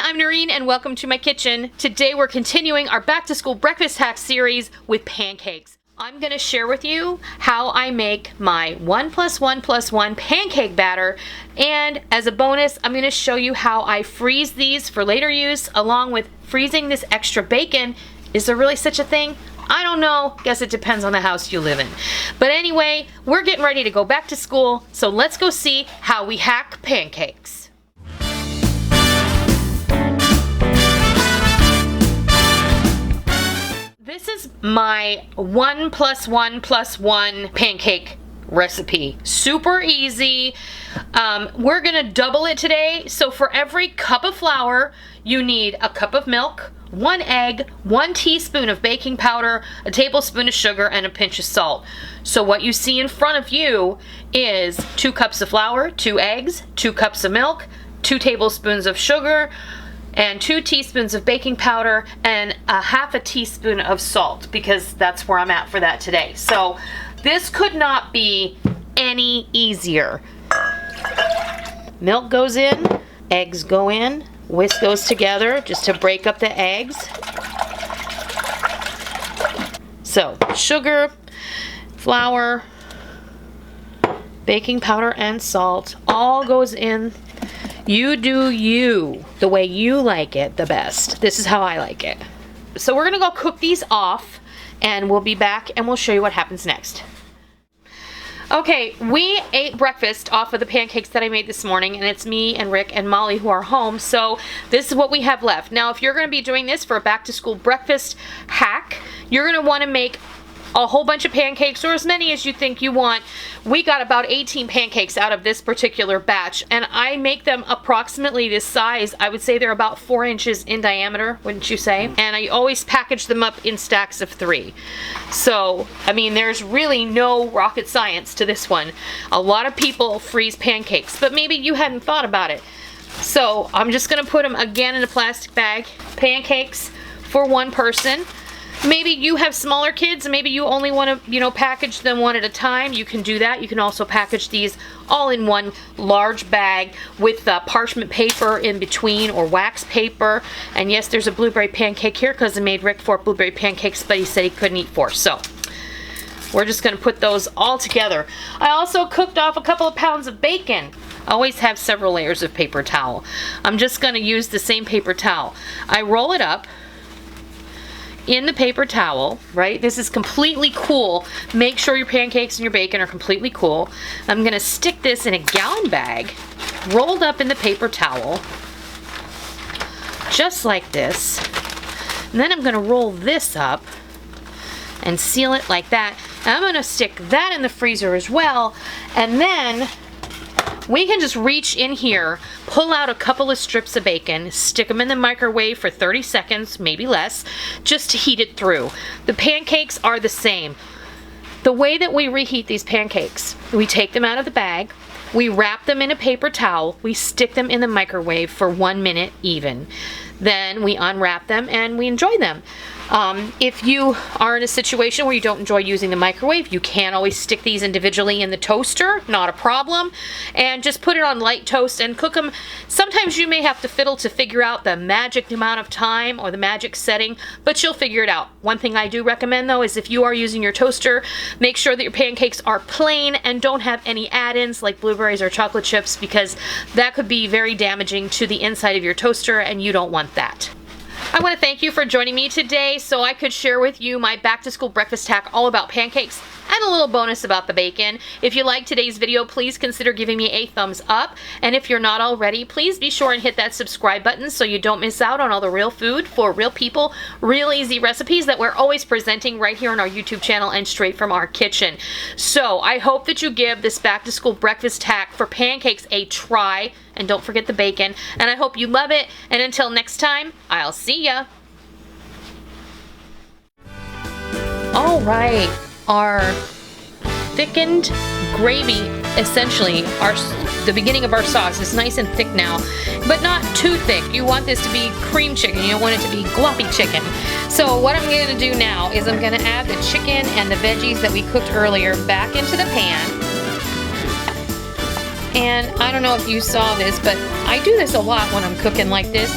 I'm Noreen and welcome to my kitchen. Today we're continuing our back to school breakfast hack series with pancakes. I'm going to share with you how I make my 1 + 1 + 1 pancake batter, and as a bonus I'm going to show you how I freeze these for later use along with freezing this extra bacon. Is there really such a thing? I don't know. Guess it depends on the house you live in. But anyway, we're getting ready to go back to school, so let's go see how we hack pancakes. This is my 1 + 1 + 1 pancake recipe. Super easy. We're gonna double it today. So for every cup of flour, you need a cup of milk, 1 egg, 1 teaspoon of baking powder, a tablespoon of sugar, and a pinch of salt. So what you see in front of you is 2 cups of flour, 2 eggs, 2 cups of milk, 2 tablespoons of sugar, and 2 teaspoons of baking powder, and a half a teaspoon of salt, because that's where I'm at for that today. So this could not be any easier. Milk goes in, eggs go in, whisk goes together just to break up the eggs. So sugar, flour, baking powder, and salt all goes in. You do you, the way you like it the best. This is how I like it. So we're gonna go cook these off and we'll be back and we'll show you what happens next. Okay, we ate breakfast off of the pancakes that I made this morning, and it's me and Rick and Molly who are home, so this is what we have left. Now, if you're gonna be doing this for a back to school breakfast hack, you're gonna wanna make a whole bunch of pancakes, or as many as you think you want. We got about 18 pancakes out of this particular batch, and I make them approximately this size. I would say they're about 4 inches in diameter, wouldn't you say? And I always package them up in stacks of 3. So, I mean, there's really no rocket science to this one. A lot of people freeze pancakes, but maybe you hadn't thought about it. So, I'm just gonna put them again in a plastic bag. Pancakes for 1 person. Maybe you have smaller kids and maybe you only want to, package them one at a time. You can do that. You can also package these all in one large bag with parchment paper in between, or wax paper. And yes, there's a blueberry pancake here because I made Rick 4 blueberry pancakes, but he said he couldn't eat 4. So we're just going to put those all together. I also cooked off a couple of pounds of bacon. Always have several layers of paper towel. I'm just going to use the same paper towel. I roll it up in the paper towel, right? This is completely cool. Make sure your pancakes and your bacon are completely cool. I'm gonna stick this in a gallon bag, rolled up in the paper towel, just like this. And then I'm gonna roll this up and seal it like that. And I'm gonna stick that in the freezer as well. And then we can just reach in here, pull out a couple of strips of bacon, stick them in the microwave for 30 seconds, maybe less, just to heat it through. The pancakes are the same. The way that we reheat these pancakes, we take them out of the bag, we wrap them in a paper towel, we stick them in the microwave for 1 minute even. Then we unwrap them and we enjoy them. If you are in a situation where you don't enjoy using the microwave, you can always stick these individually in the toaster, not a problem, and just put it on light toast and cook them. Sometimes you may have to fiddle to figure out the magic amount of time or the magic setting, but you'll figure it out. One thing I do recommend though is if you are using your toaster, make sure that your pancakes are plain and don't have any add-ins like blueberries or chocolate chips, because that could be very damaging to the inside of your toaster and you don't want that. I want to thank you for joining me today so I could share with you my back to school breakfast hack all about pancakes and a little bonus about the bacon. If you liked today's video, please consider giving me a thumbs up. And if you're not already, please be sure and hit that subscribe button so you don't miss out on all the real food for real people, real easy recipes that we're always presenting right here on our YouTube channel and straight from our kitchen. So I hope that you give this back to school breakfast hack for pancakes a try. And don't forget the bacon. And I hope you love it. And until next time, I'll see ya. All right, our thickened gravy, essentially, the beginning of our sauce is nice and thick now, but not too thick. You want this to be cream chicken. You don't want it to be gloppy chicken. So what I'm going to do now is I'm going to add the chicken and the veggies that we cooked earlier back into the pan. And I don't know if you saw this, but I do this a lot when I'm cooking like this.